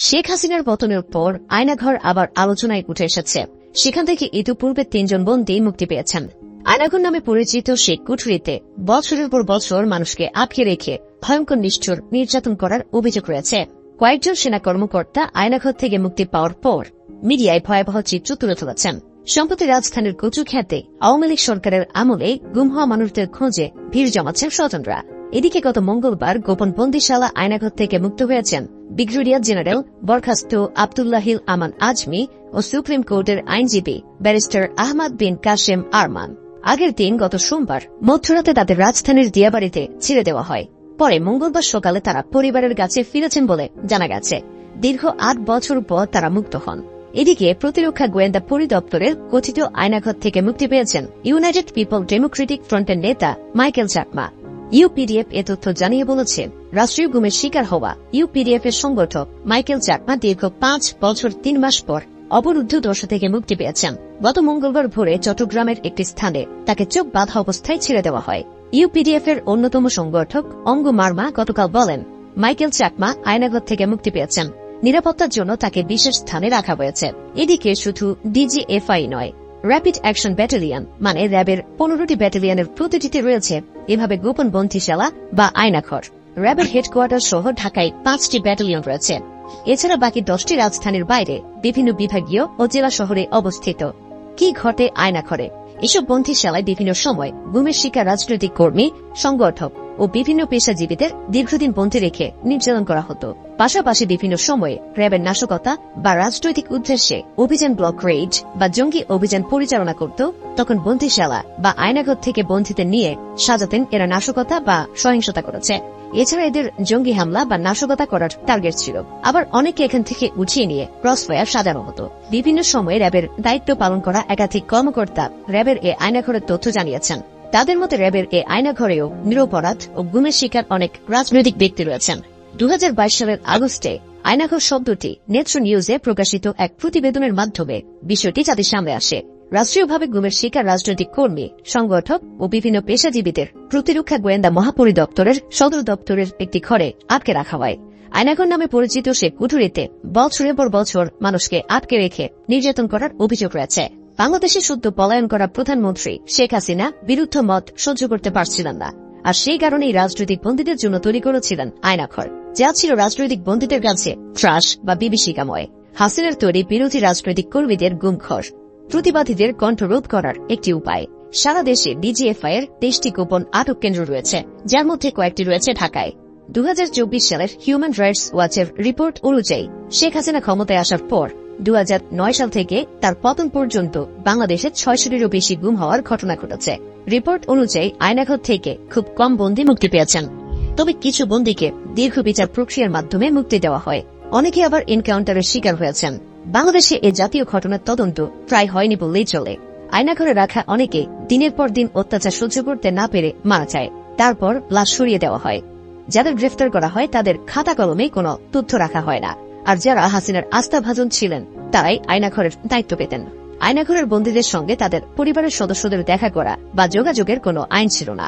শেখ হাসিনার পতনের পর আয়নাঘর আবার আলোচনায় উঠে এসেছে। সেখান থেকে ইতিপূর্বে ৩ জন বন্দী মুক্তি পেয়েছেন। আয়নাঘর নামে পরিচিত সেই কুঠুরিতে বছরের পর বছর মানুষকে আটকে রেখে ভয়ঙ্কর নিষ্ঠুর নির্যাতন করার অভিযোগ রয়েছে। কয়েকজন সেনা কর্মকর্তা আয়নাঘর থেকে মুক্তি পাওয়ার পর মিডিয়ায় ভয়াবহ চিত্র তুলে ধরেছেন। সম্প্রতি রাজধানীর কচুক্ষেতে আওয়ামী লীগ সরকারের আমলে গুম হওয়া মানুষদের খোঁজে ভিড় জমাচ্ছেন স্বজনরা। এদিকে গত মঙ্গলবার গোপন বন্দিশালা আয়নাঘর থেকে মুক্ত হয়েছেন ব্রিগেডিয়ার জেনারেল বরখাস্ত আব্দুল্লাহিল আমান আজমি ও সুপ্রিম কোর্টের আইনজীবী ব্যারিস্টার আহমদ বিন কাশেম আরমান। আগের দিন গত সোমবার মধ্যরাতে তাদের রাজধানীর দিয়াবাড়িতে ছেড়ে দেওয়া হয়। পরে মঙ্গলবার সকালে তারা পরিবারের কাছে ফিরেছেন বলে জানা গেছে। দীর্ঘ ৮ বছর পর তারা মুক্ত হন। এদিকে প্রতিরক্ষা গোয়েন্দা পরিদপ্তরের কথিত আয়নাঘর থেকে মুক্তি পেয়েছেন ইউনাইটেড পিপল ডেমোক্রেটিক ফ্রন্টের নেতা মাইকেল চাকমা। ইউপিডিএফ এ তথ্য জানিয়ে বলেছে, রাষ্ট্রীয় গুমের শিকার হওয়া ইউপিডিএফ এর সংগঠক মাইকেল চাকমা দীর্ঘ ৫ বছর ৩ মাস পর অবরুদ্ধ দশা থেকে মুক্তি পেয়েছেন। গত মঙ্গলবার ভোরে চট্টগ্রামের একটি স্থানে তাকে চোখ বাঁধা অবস্থায় ছেড়ে দেওয়া হয়। ইউপিডিএফ এর অন্যতম সংগঠক অঙ্গু মার্মা গতকাল বলেন, মাইকেল চাকমা আয়নাঘর থেকে মুক্তি পেয়েছেন। নিরাপত্তার জন্য তাকে বিশেষ স্থানে রাখা হয়েছে। এদিকে শুধু ডিজিএফআই নয়, র্যাপিড অ্যাকশন ব্যাটালিয়ন মানে র্যাবের 15টি ব্যাটালিয়নের প্রতিটিতে রয়েছে এভাবে গোপন বন্দিশালা বা আয়নাঘর। র্যাবের হেডকোয়ার্টার সহ ঢাকায় 5টি ব্যাটালিয়ন রয়েছে। এছাড়া বাকি 10টি রাজধানীর বাইরে বিভিন্ন বিভাগীয় ও জেলা শহরে অবস্থিত। কি ঘটে আয়নাঘরে? এসব বন্দিশালায় বিভিন্ন সময় গুমের শিকার রাজনৈতিক কর্মী, সংগঠক ও বিভিন্ন পেশাজীবীদের দীর্ঘদিন বন্দী রেখে নির্যাতন করা হতো। পাশাপাশি বিভিন্ন সময়ে র্যাবের নাশকতা বা রাজনৈতিক উদ্দেশ্যে অভিযান ব্লক রেইড বা জঙ্গি অভিযান পরিচালনা করত। তখন বন্দিশালা বা আয়নাঘর থেকে বন্দীদের নিয়ে সাজাতেন এরা নাশকতা বা সহিংসতা করেছে। এছাড়া এদের জঙ্গি হামলা বা নাশকতা করার টার্গেট ছিল। আবার অনেকে এখান থেকে উঠিয়ে নিয়ে ক্রসফায়ার সাজানো হতো। বিভিন্ন সময়ে র্যাবের দায়িত্ব পালন করা একাধিক কর্মকর্তা র্যাবের এ আয়নাঘরের তথ্য জানিয়েছেন। তাদের মতে র্যাবের এ আয়নাঘরেও নিরপরাধ ও গুমের শিকার অনেক রাজনৈতিক ব্যক্তি রয়েছেন। ২০২২ সালের আগস্টে আয়নাঘর শব্দটি নেত্র নিউজে প্রকাশিত এক প্রতিবেদনের মাধ্যমে বিষয়টি জাতির সামনে আসে। রাষ্ট্রীয়ভাবে গুমের শিকার রাজনৈতিক কর্মী, সংগঠক ও বিভিন্ন পেশাজীবীদের প্রতিরক্ষা গোয়েন্দা মহাপরিদপ্তরের সদর দপ্তরের একটি ঘরে আটকে রাখা হয়। আয়নাঘর নামে পরিচিত সে কুঠুরিতে বছরের পর বছর মানুষকে আটকে রেখে নির্যাতন করার অভিযোগ রয়েছে। বাংলাদেশে সদ্য পলায়ন করা প্রধানমন্ত্রী শেখ হাসিনা বিরুদ্ধ মত সহ্য করতে পারছিলেন না, আর সেই কারণেই রাজনৈতিক বন্দীদের জন্য তৈরি করেছিলেন আয়নাঘর, যা ছিল রাজনৈতিক বন্দীদের কাছে ত্রাস বা বিভীষিকাময়। হাসিনার তৈরি বিরোধী রাজনৈতিক কর্মীদের গুমঘর প্রতিবাদীদের কণ্ঠরোধ করার একটি উপায়। সারা দেশে ডিজিএফআই এর 23টি গোপন আটক কেন্দ্র রয়েছে, যার মধ্যে কয়েকটি রয়েছে ঢাকায়। ২০২৪ সালের হিউম্যান রাইটস ওয়াচের রিপোর্ট অনুযায়ী শেখ হাসিনা ক্ষমতায় আসার পর ২০০৯ সাল থেকে তার পতন পর্যন্ত বাংলাদেশে ৬০০-টিরও বেশি গুম হওয়ার ঘটনা ঘটেছে। রিপোর্ট অনুযায়ী আয়নাঘর থেকে খুব কম বন্দী মুক্তি পেয়েছেন। তবে কিছু বন্দীকে দীর্ঘ বিচার প্রক্রিয়ার মাধ্যমে মুক্তি দেওয়া হয়। অনেকে আবার এনকাউন্টারের শিকার হয়েছেন। বাংলাদেশে এ জাতীয় ঘটনার তদন্ত প্রায় হয়নি বললেই চলে। আয়নাঘরে রাখা অনেকে দিনের পর দিন অত্যাচার সহ্য করতে না পেরে মারা যায়। তারপর লাশ সরিয়ে দেওয়া হয়। যাদের গ্রেফতার করা হয় তাদের খাতা কলমে কোনো তথ্য রাখা হয় না। আর যারা হাসিনার আস্থাভাজন ছিলেন তারাই আয়নাঘরের দায়িত্ব পেতেন। আয়নাঘরের বন্দীদের সঙ্গে তাদের পরিবারের সদস্যদের দেখা করা বা যোগাযোগের কোনো আইন ছিল না।